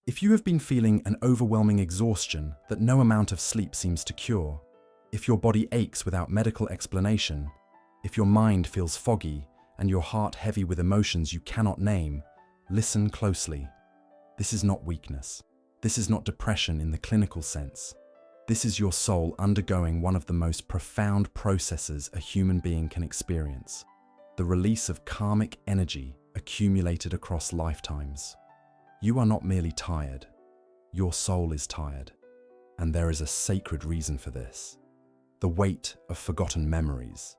If you have been feeling an overwhelming exhaustion that no amount of sleep seems to cure, if your body aches without medical explanation, if your mind feels foggy and your heart heavy with emotions you cannot name, listen closely. This is not weakness. This is not depression in the clinical sense. This is your soul undergoing one of the most profound processes a human being can experience: the release of karmic energy accumulated across lifetimes. You are not merely tired. Your soul is tired, and there is a sacred reason for this: the weight of forgotten memories.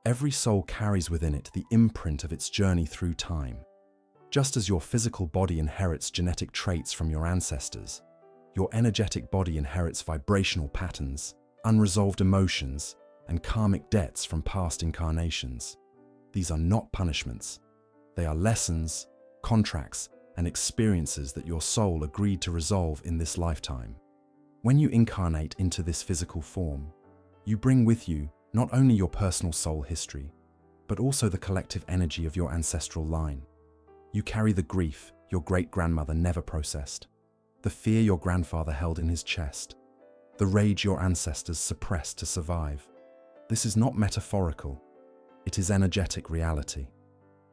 Every soul carries within it the imprint of its journey through time. Just as your physical body inherits genetic traits from your ancestors, your energetic body inherits vibrational patterns, unresolved emotions, and karmic debts from past incarnations. These are not punishments. They are lessons, contracts, and experiences that your soul agreed to resolve in this lifetime. When you incarnate into this physical form, you bring with you not only your personal soul history, but also the collective energy of your ancestral line. You carry the grief your great-grandmother never processed, the fear your grandfather held in his chest, the rage your ancestors suppressed to survive. This is not metaphorical. It is energetic reality.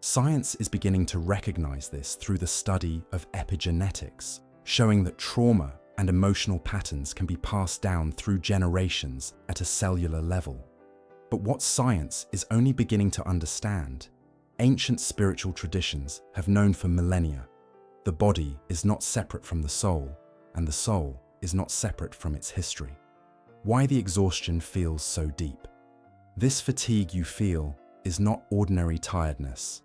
Science is beginning to recognize this through the study of epigenetics, showing that trauma and emotional patterns can be passed down through generations at a cellular level. But what science is only beginning to understand, ancient spiritual traditions have known for millennia. The body is not separate from the soul, and the soul is not separate from its history. Why the exhaustion feels so deep? This fatigue you feel is not ordinary tiredness.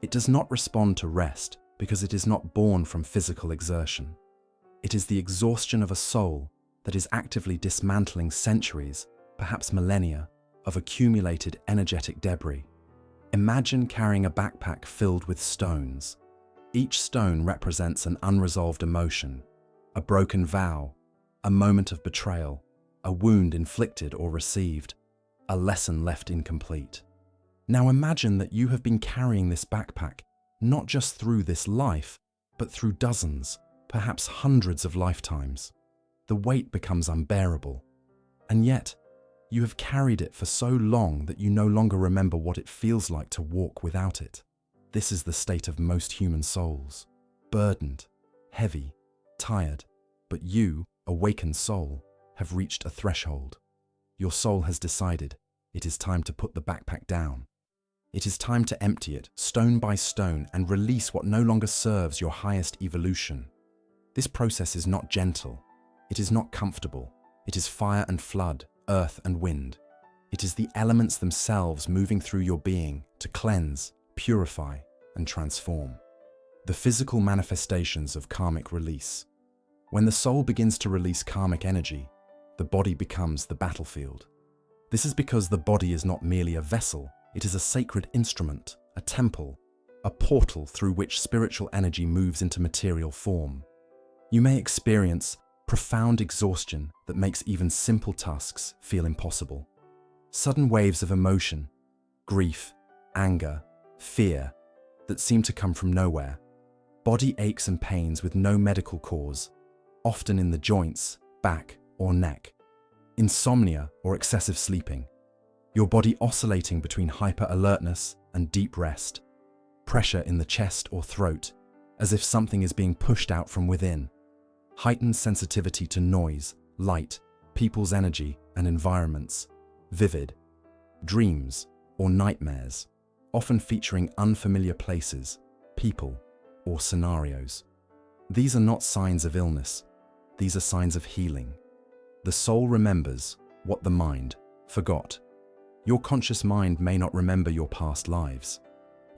It does not respond to rest because it is not born from physical exertion. It is the exhaustion of a soul that is actively dismantling centuries, perhaps millennia, of accumulated energetic debris. Imagine carrying a backpack filled with stones. Each stone represents an unresolved emotion, a broken vow, a moment of betrayal, a wound inflicted or received, a lesson left incomplete. Now imagine that you have been carrying this backpack not just through this life, but through dozens, perhaps hundreds of lifetimes. The weight becomes unbearable. And yet, you have carried it for so long that you no longer remember what it feels like to walk without it. This is the state of most human souls: burdened, heavy, tired. But you, awakened soul, have reached a threshold. Your soul has decided it is time to put the backpack down. It is time to empty it, stone by stone, and release what no longer serves your highest evolution. This process is not gentle. It is not comfortable. It is fire and flood, earth and wind. It is the elements themselves moving through your being to cleanse, purify, and transform. The physical manifestations of karmic release. When the soul begins to release karmic energy, the body becomes the battlefield. This is because the body is not merely a vessel. It is a sacred instrument, a temple, a portal through which spiritual energy moves into material form. You may experience profound exhaustion that makes even simple tasks feel impossible. Sudden waves of emotion, grief, anger, fear, that seem to come from nowhere. Body aches and pains with no medical cause, often in the joints, back, or neck. Insomnia or excessive sleeping. Your body oscillating between hyper-alertness and deep rest. Pressure in the chest or throat, as if something is being pushed out from within. Heightened sensitivity to noise, light, people's energy, and environments. Vivid dreams or nightmares, often featuring unfamiliar places, people, or scenarios. These are not signs of illness. These are signs of healing. The soul remembers what the mind forgot. Your conscious mind may not remember your past lives.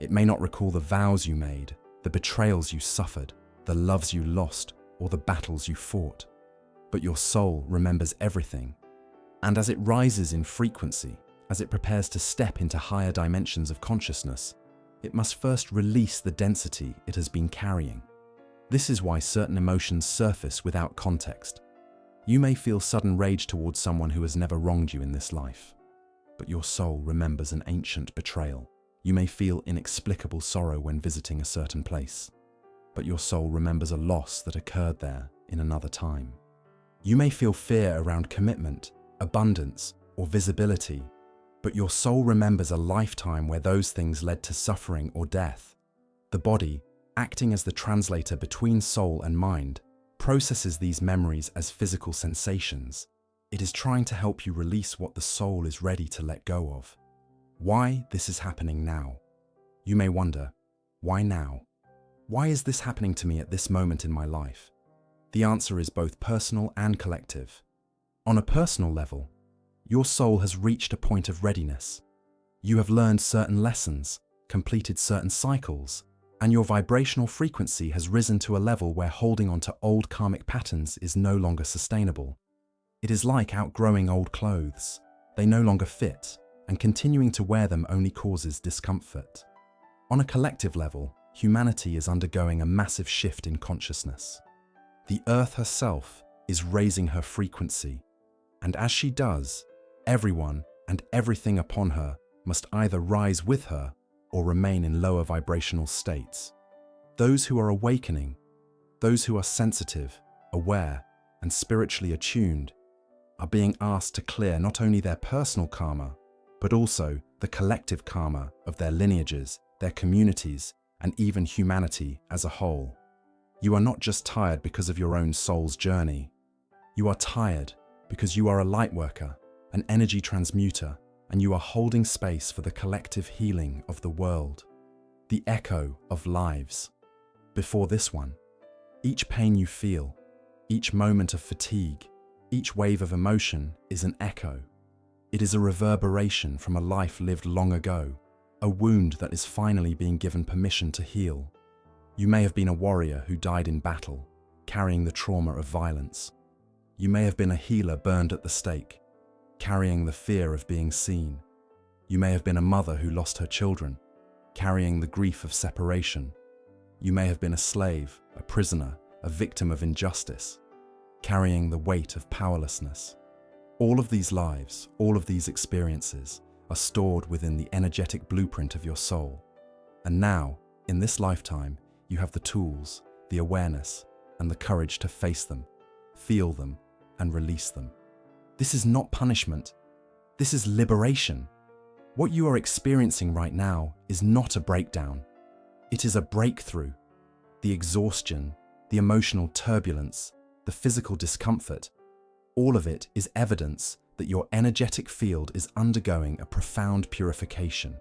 It may not recall the vows you made, the betrayals you suffered, the loves you lost, or the battles you fought. But your soul remembers everything. And as it rises in frequency, as it prepares to step into higher dimensions of consciousness, it must first release the density it has been carrying. This is why certain emotions surface without context. You may feel sudden rage towards someone who has never wronged you in this life, but your soul remembers an ancient betrayal. You may feel inexplicable sorrow when visiting a certain place, but your soul remembers a loss that occurred there in another time. You may feel fear around commitment, abundance, or visibility, but your soul remembers a lifetime where those things led to suffering or death. The body, acting as the translator between soul and mind, processes these memories as physical sensations. It is trying to help you release what the soul is ready to let go of. Why this is happening now? You may wonder, why now? Why is this happening to me at this moment in my life? The answer is both personal and collective. On a personal level, your soul has reached a point of readiness. You have learned certain lessons, completed certain cycles, and your vibrational frequency has risen to a level where holding on to old karmic patterns is no longer sustainable. It is like outgrowing old clothes. They no longer fit, and continuing to wear them only causes discomfort. On a collective level, humanity is undergoing a massive shift in consciousness. The Earth herself is raising her frequency, and as she does, everyone and everything upon her must either rise with her or remain in lower vibrational states. Those who are awakening, those who are sensitive, aware, and spiritually attuned, are being asked to clear not only their personal karma, but also the collective karma of their lineages, their communities, and even humanity as a whole. You are not just tired because of your own soul's journey. You are tired because you are a lightworker, an energy transmuter, and you are holding space for the collective healing of the world, the echo of lives. Before this one, each pain you feel, each moment of fatigue, each wave of emotion is an echo. It is a reverberation from a life lived long ago, a wound that is finally being given permission to heal. You may have been a warrior who died in battle, carrying the trauma of violence. You may have been a healer burned at the stake, carrying the fear of being seen. You may have been a mother who lost her children, carrying the grief of separation. You may have been a slave, a prisoner, a victim of injustice, carrying the weight of powerlessness. All of these lives, all of these experiences, are stored within the energetic blueprint of your soul. And now, in this lifetime, you have the tools, the awareness, and the courage to face them, feel them, and release them. This is not punishment. This is liberation. What you are experiencing right now is not a breakdown. It is a breakthrough. The exhaustion, the emotional turbulence, the physical discomfort, all of it is evidence that your energetic field is undergoing a profound purification.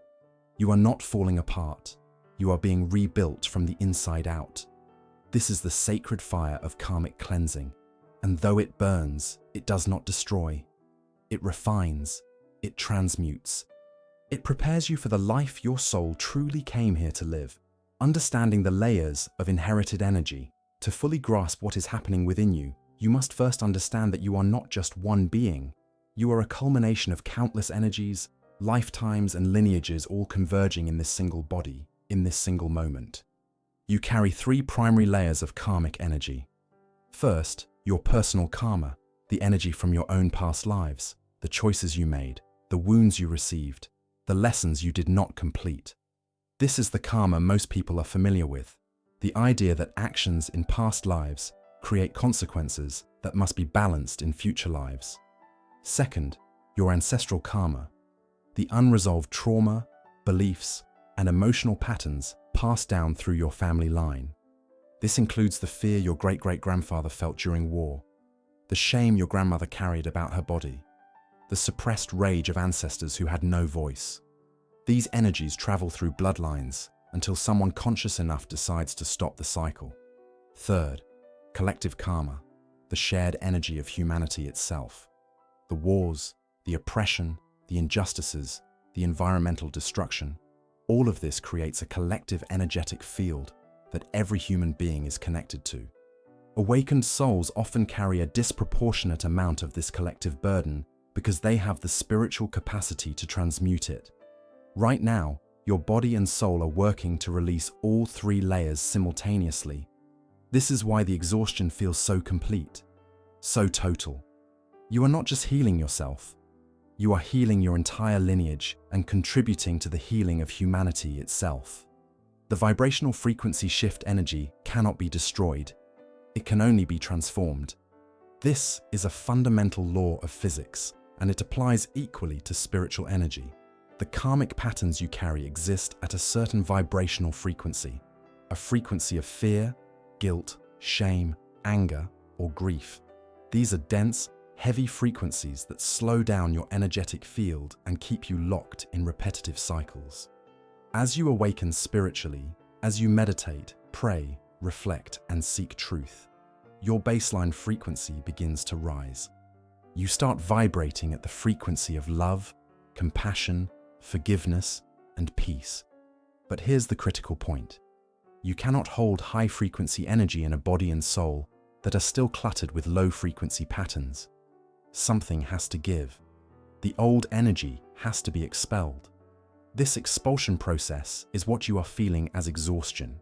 You are not falling apart. You are being rebuilt from the inside out. This is the sacred fire of karmic cleansing, and though it burns, it does not destroy. It refines, it transmutes. It prepares you for the life your soul truly came here to live. Understanding the layers of inherited energy, to fully grasp what is happening within you, you must first understand that you are not just one being. You are a culmination of countless energies, lifetimes, and lineages all converging in this single body, in this single moment. You carry 3 primary layers of karmic energy. First, your personal karma, the energy from your own past lives, the choices you made, the wounds you received, the lessons you did not complete. This is the karma most people are familiar with, the idea that actions in past lives create consequences that must be balanced in future lives. Second, your ancestral karma, the unresolved trauma, beliefs, and emotional patterns passed down through your family line. This includes the fear your great-great-grandfather felt during war, the shame your grandmother carried about her body, the suppressed rage of ancestors who had no voice. These energies travel through bloodlines until someone conscious enough decides to stop the cycle. Third, collective karma, the shared energy of humanity itself. The wars, the oppression, the injustices, the environmental destruction, all of this creates a collective energetic field that every human being is connected to. Awakened souls often carry a disproportionate amount of this collective burden because they have the spiritual capacity to transmute it. Right now, your body and soul are working to release all 3 layers simultaneously. This is why the exhaustion feels so complete, so total. You are not just healing yourself. You are healing your entire lineage and contributing to the healing of humanity itself. The vibrational frequency shift energy cannot be destroyed. It can only be transformed. This is a fundamental law of physics, and it applies equally to spiritual energy. The karmic patterns you carry exist at a certain vibrational frequency, a frequency of fear, guilt, shame, anger, or grief. These are dense, heavy frequencies that slow down your energetic field and keep you locked in repetitive cycles. As you awaken spiritually, as you meditate, pray, reflect, and seek truth, your baseline frequency begins to rise. You start vibrating at the frequency of love, compassion, forgiveness, and peace. But here's the critical point. You cannot hold high-frequency energy in a body and soul that are still cluttered with low-frequency patterns. Something has to give. The old energy has to be expelled. This expulsion process is what you are feeling as exhaustion.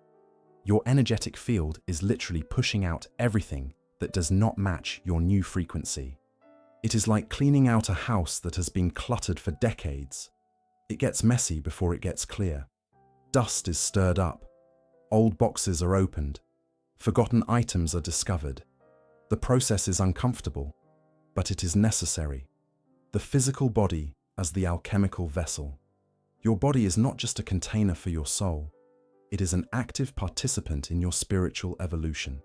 Your energetic field is literally pushing out everything that does not match your new frequency. It is like cleaning out a house that has been cluttered for decades. It gets messy before it gets clear. Dust is stirred up. Old boxes are opened. Forgotten items are discovered. The process is uncomfortable, but it is necessary. The physical body as the alchemical vessel. Your body is not just a container for your soul. It is an active participant in your spiritual evolution.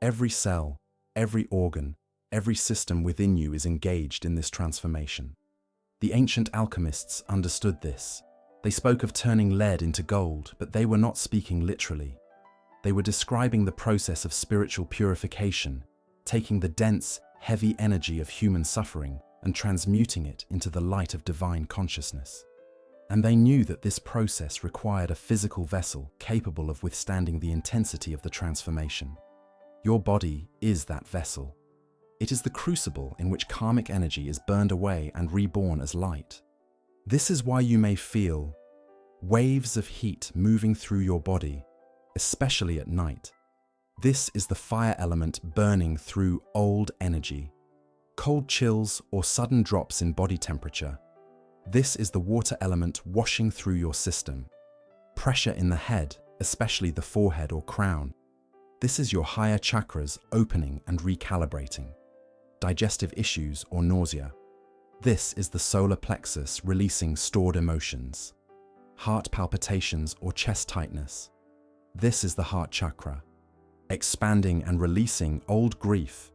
Every cell, every organ, every system within you is engaged in this transformation. The ancient alchemists understood this. They spoke of turning lead into gold, but they were not speaking literally. They were describing the process of spiritual purification, taking the dense, heavy energy of human suffering and transmuting it into the light of divine consciousness. And they knew that this process required a physical vessel capable of withstanding the intensity of the transformation. Your body is that vessel. It is the crucible in which karmic energy is burned away and reborn as light. This is why you may feel waves of heat moving through your body, especially at night. This is the fire element burning through old energy. Cold chills or sudden drops in body temperature. This is the water element washing through your system. Pressure in the head, especially the forehead or crown. This is your higher chakras opening and recalibrating. Digestive issues or nausea. This is the solar plexus releasing stored emotions. Heart palpitations or chest tightness. This is the heart chakra, expanding and releasing old grief.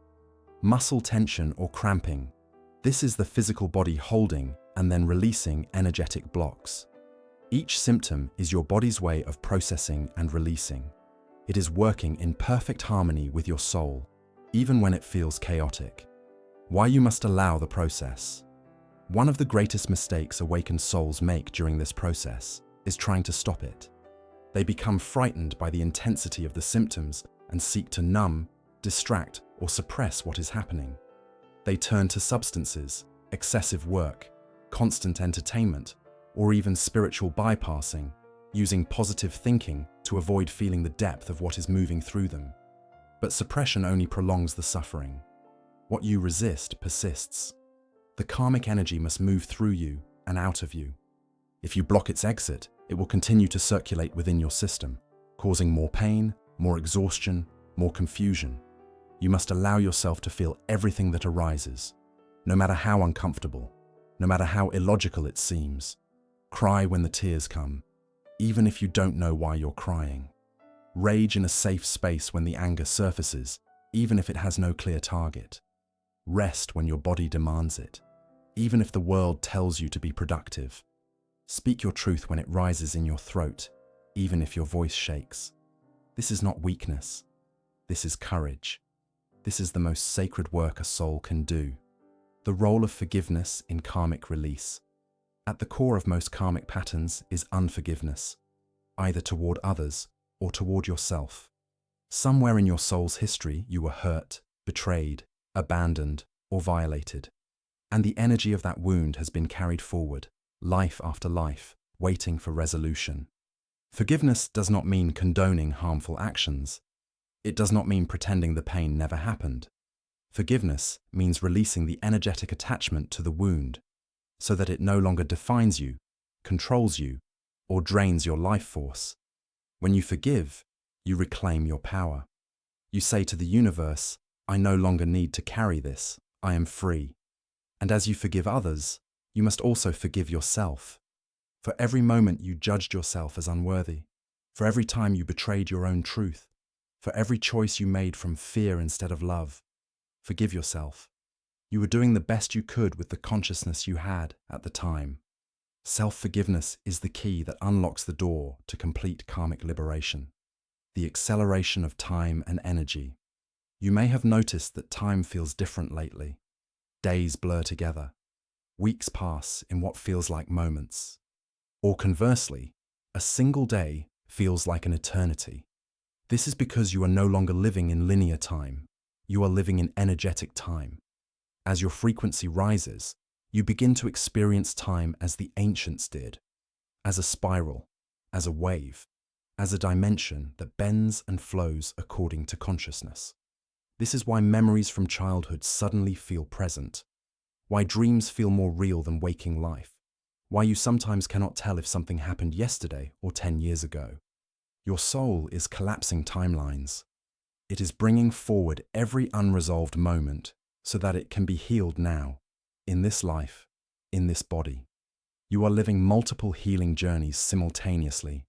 Muscle tension or cramping. This is the physical body holding and then releasing energetic blocks. Each symptom is your body's way of processing and releasing. It is working in perfect harmony with your soul, even when it feels chaotic. Why you must allow the process. One of the greatest mistakes awakened souls make during this process is trying to stop it. They become frightened by the intensity of the symptoms and seek to numb, distract, or suppress what is happening. They turn to substances, excessive work, constant entertainment, or even spiritual bypassing, using positive thinking to avoid feeling the depth of what is moving through them. But suppression only prolongs the suffering. What you resist persists. The karmic energy must move through you and out of you. If you block its exit, it will continue to circulate within your system, causing more pain, more exhaustion, more confusion. You must allow yourself to feel everything that arises, no matter how uncomfortable, no matter how illogical it seems. Cry when the tears come, even if you don't know why you're crying. Rage in a safe space when the anger surfaces, even if it has no clear target. Rest when your body demands it, even if the world tells you to be productive. Speak your truth when it rises in your throat, even if your voice shakes. This is not weakness. This is courage. This is the most sacred work a soul can do. The role of forgiveness in karmic release. At the core of most karmic patterns is unforgiveness, either toward others or toward yourself. Somewhere in your soul's history, you were hurt, betrayed, abandoned, or violated. And the energy of that wound has been carried forward, life after life, waiting for resolution. Forgiveness does not mean condoning harmful actions. It does not mean pretending the pain never happened. Forgiveness means releasing the energetic attachment to the wound, so that it no longer defines you, controls you, or drains your life force. When you forgive, you reclaim your power. You say to the universe, I no longer need to carry this, I am free. And as you forgive others, you must also forgive yourself. For every moment you judged yourself as unworthy, for every time you betrayed your own truth, for every choice you made from fear instead of love, forgive yourself. You were doing the best you could with the consciousness you had at the time. Self-forgiveness is the key that unlocks the door to complete karmic liberation. The acceleration of time and energy. You may have noticed that time feels different lately. Days blur together. Weeks pass in what feels like moments. Or conversely, a single day feels like an eternity. This is because you are no longer living in linear time. You are living in energetic time. As your frequency rises, you begin to experience time as the ancients did, as a spiral, as a wave, as a dimension that bends and flows according to consciousness. This is why memories from childhood suddenly feel present, why dreams feel more real than waking life, why you sometimes cannot tell if something happened yesterday or 10 years ago. Your soul is collapsing timelines. It is bringing forward every unresolved moment so that it can be healed now, in this life, in this body. You are living multiple healing journeys simultaneously,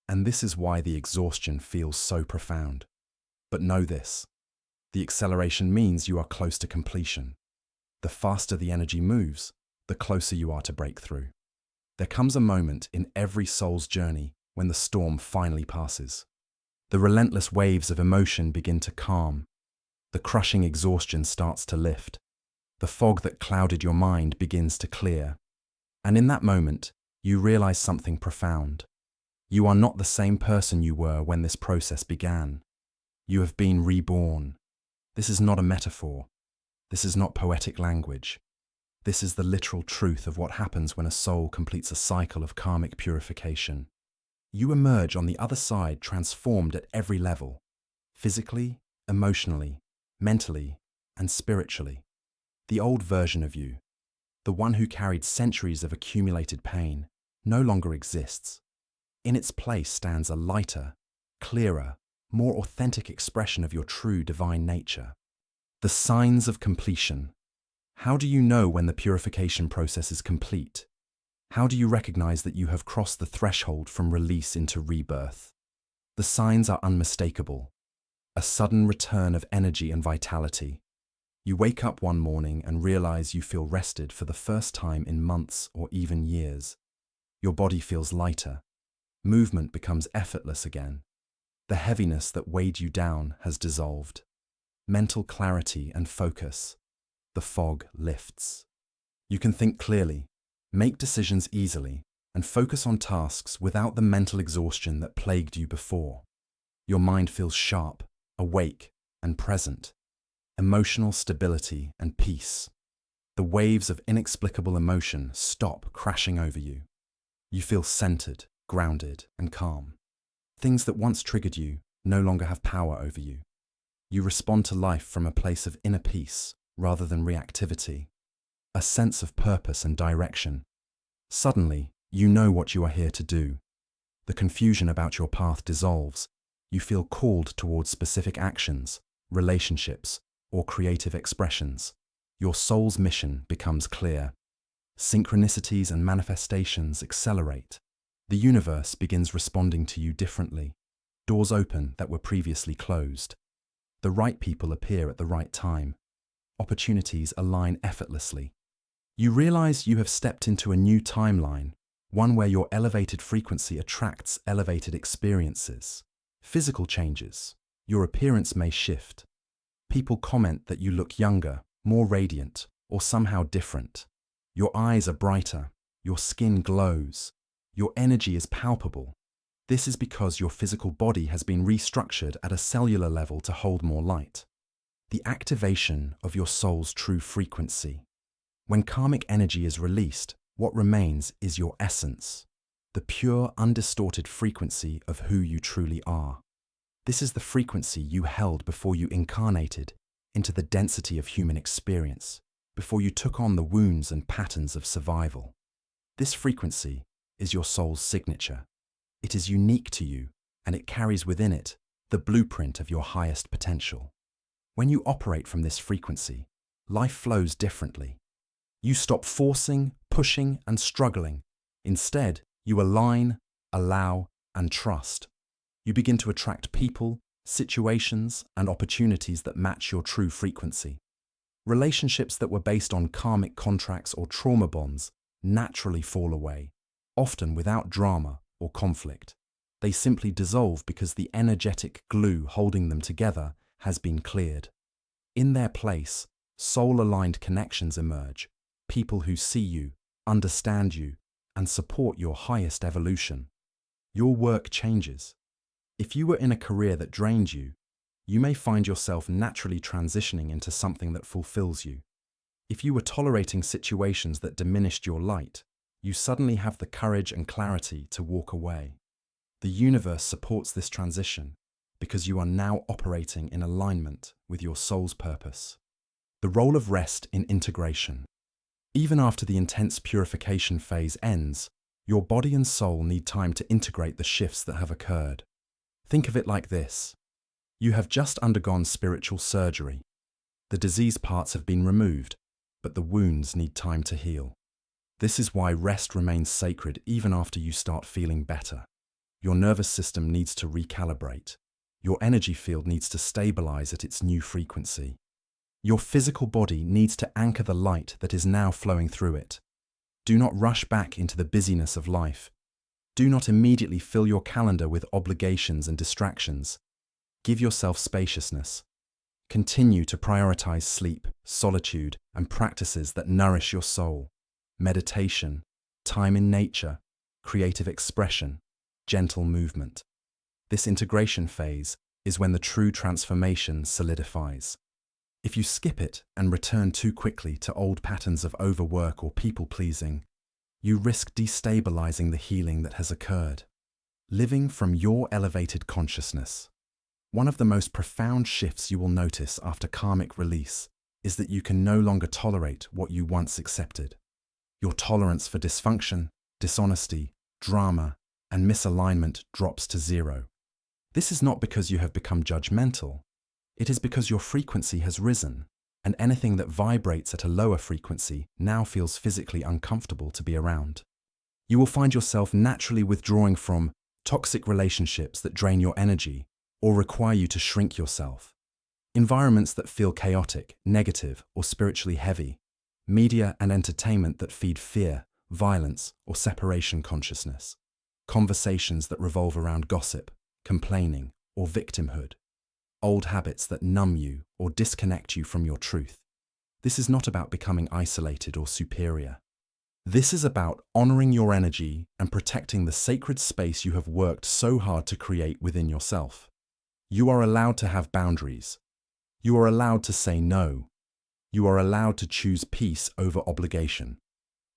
and this is why the exhaustion feels so profound. But know this, the acceleration means you are close to completion. The faster the energy moves, the closer you are to breakthrough. There comes a moment in every soul's journey when the storm finally passes. The relentless waves of emotion begin to calm. The crushing exhaustion starts to lift. The fog that clouded your mind begins to clear. And in that moment, you realize something profound. You are not the same person you were when this process began. You have been reborn. This is not a metaphor. This is not poetic language. This is the literal truth of what happens when a soul completes a cycle of karmic purification. You emerge on the other side transformed at every level, physically, emotionally, mentally, and spiritually. The old version of you, the one who carried centuries of accumulated pain, no longer exists. In its place stands a lighter, clearer, more authentic expression of your true divine nature. The signs of completion. How do you know when the purification process is complete? How do you recognize that you have crossed the threshold from release into rebirth? The signs are unmistakable. A sudden return of energy and vitality. You wake up one morning and realize you feel rested for the first time in months or even years. Your body feels lighter. Movement becomes effortless again. The heaviness that weighed you down has dissolved. Mental clarity and focus. The fog lifts. You can think clearly, make decisions easily, and focus on tasks without the mental exhaustion that plagued you before. Your mind feels sharp, awake, and present. Emotional stability and peace. The waves of inexplicable emotion stop crashing over you. You feel centered, grounded, and calm. Things that once triggered you no longer have power over you. You respond to life from a place of inner peace rather than reactivity, a sense of purpose and direction. Suddenly, you know what you are here to do. The confusion about your path dissolves. You feel called towards specific actions, relationships, or creative expressions. Your soul's mission becomes clear. Synchronicities and manifestations accelerate. The universe begins responding to you differently. Doors open that were previously closed. The right people appear at the right time. Opportunities align effortlessly. You realize you have stepped into a new timeline, one where your elevated frequency attracts elevated experiences. Physical changes. Your appearance may shift. People comment that you look younger, more radiant, or somehow different. Your eyes are brighter. Your skin glows. Your energy is palpable. This is because your physical body has been restructured at a cellular level to hold more light. The activation of your soul's true frequency. When karmic energy is released, what remains is your essence, the pure, undistorted frequency of who you truly are. This is the frequency you held before you incarnated into the density of human experience, before you took on the wounds and patterns of survival. This frequency is your soul's signature. It is unique to you, and it carries within it the blueprint of your highest potential. When you operate from this frequency, life flows differently. You stop forcing, pushing, and struggling. Instead, you align, allow, and trust. You begin to attract people, situations, and opportunities that match your true frequency. Relationships that were based on karmic contracts or trauma bonds naturally fall away, often without drama or conflict. They simply dissolve because the energetic glue holding them together has been cleared. In their place, soul-aligned connections emerge, people who see you, understand you, and support your highest evolution. Your work changes. If you were in a career that drained you, you may find yourself naturally transitioning into something that fulfills you. If you were tolerating situations that diminished your light, you suddenly have the courage and clarity to walk away. The universe supports this transition because you are now operating in alignment with your soul's purpose. The role of rest in integration. Even after the intense purification phase ends, your body and soul need time to integrate the shifts that have occurred. Think of it like this. You have just undergone spiritual surgery. The disease parts have been removed, but the wounds need time to heal. This is why rest remains sacred even after you start feeling better. Your nervous system needs to recalibrate. Your energy field needs to stabilize at its new frequency. Your physical body needs to anchor the light that is now flowing through it. Do not rush back into the busyness of life. Do not immediately fill your calendar with obligations and distractions. Give yourself spaciousness. Continue to prioritize sleep, solitude, and practices that nourish your soul. Meditation, time in nature, creative expression, gentle movement. This integration phase is when the true transformation solidifies. If you skip it and return too quickly to old patterns of overwork or people-pleasing, you risk destabilizing the healing that has occurred. Living from your elevated consciousness. One of the most profound shifts you will notice after karmic release is that you can no longer tolerate what you once accepted. Your tolerance for dysfunction, dishonesty, drama, and misalignment drops to zero. This is not because you have become judgmental. It is because your frequency has risen, and anything that vibrates at a lower frequency now feels physically uncomfortable to be around. You will find yourself naturally withdrawing from toxic relationships that drain your energy or require you to shrink yourself. Environments that feel chaotic, negative, or spiritually heavy. Media and entertainment that feed fear, violence, or separation consciousness. Conversations that revolve around gossip, complaining, or victimhood. Old habits that numb you or disconnect you from your truth. This is not about becoming isolated or superior. This is about honoring your energy and protecting the sacred space you have worked so hard to create within yourself. You are allowed to have boundaries. You are allowed to say no. You are allowed to choose peace over obligation.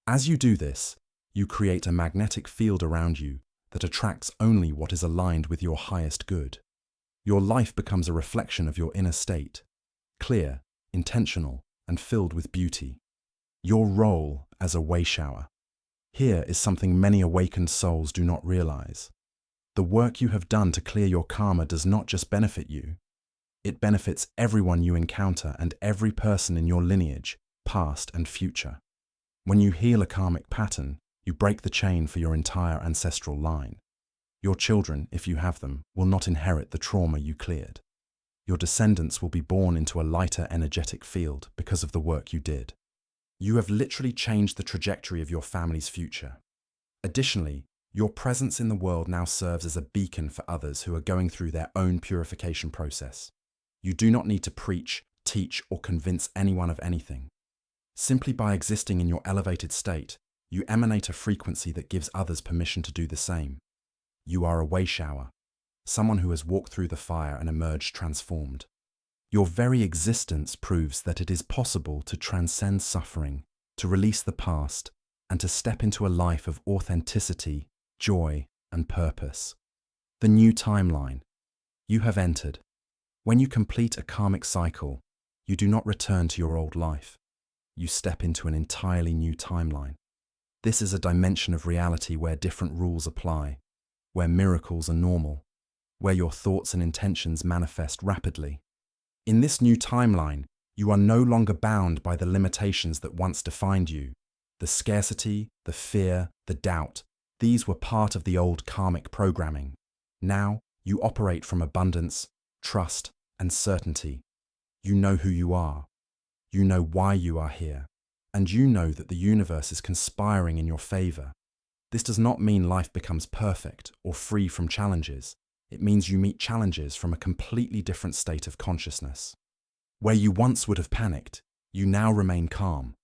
As you do this, you create a magnetic field around you that attracts only what is aligned with your highest good. Your life becomes a reflection of your inner state, clear, intentional, and filled with beauty. Your role as a way shower. Here is something many awakened souls do not realize. The work you have done to clear your karma does not just benefit you. It benefits everyone you encounter and every person in your lineage, past and future. When you heal a karmic pattern, you break the chain for your entire ancestral line. Your children, if you have them, will not inherit the trauma you cleared. Your descendants will be born into a lighter energetic field because of the work you did. You have literally changed the trajectory of your family's future. Additionally, your presence in the world now serves as a beacon for others who are going through their own purification process. You do not need to preach, teach, or convince anyone of anything. Simply by existing in your elevated state, you emanate a frequency that gives others permission to do the same. You are a way shower, someone who has walked through the fire and emerged transformed. Your very existence proves that it is possible to transcend suffering, to release the past, and to step into a life of authenticity, joy, and purpose. The new timeline. You have entered. When you complete a karmic cycle, you do not return to your old life. You step into an entirely new timeline. This is a dimension of reality where different rules apply, where miracles are normal, where your thoughts and intentions manifest rapidly. In this new timeline, you are no longer bound by the limitations that once defined you. The scarcity, the fear, the doubt, these were part of the old karmic programming. Now, you operate from abundance, trust, and certainty. You know who you are. You know why you are here. And you know that the universe is conspiring in your favor. This does not mean life becomes perfect or free from challenges. It means you meet challenges from a completely different state of consciousness. Where you once would have panicked, you now remain calm.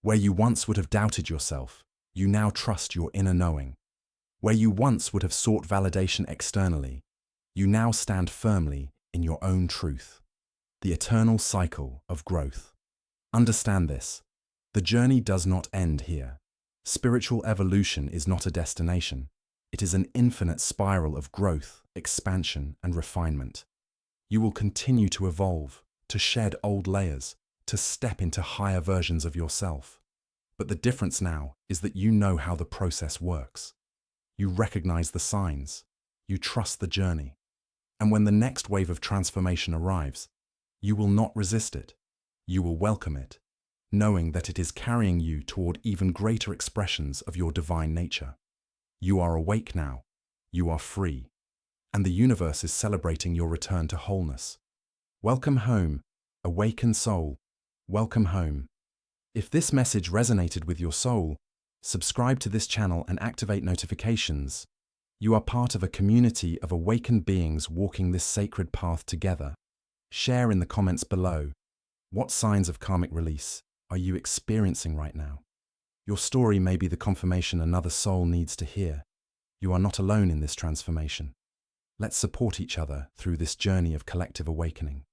Where you once would have doubted yourself, you now trust your inner knowing. Where you once would have sought validation externally, you now stand firmly in your own truth. The eternal cycle of growth. Understand this. The journey does not end here. Spiritual evolution is not a destination. It is an infinite spiral of growth, expansion, and refinement. You will continue to evolve, to shed old layers, to step into higher versions of yourself. But the difference now is that you know how the process works. You recognize the signs. You trust the journey. And when the next wave of transformation arrives, you will not resist it. You will welcome it, knowing that it is carrying you toward even greater expressions of your divine nature. You are awake now. You are free. And the universe is celebrating your return to wholeness. Welcome home, awakened soul. Welcome home. If this message resonated with your soul, subscribe to this channel and activate notifications. You are part of a community of awakened beings walking this sacred path together. Share in the comments below. What signs of karmic release are you experiencing right now? Your story may be the confirmation another soul needs to hear. You are not alone in this transformation. Let's support each other through this journey of collective awakening.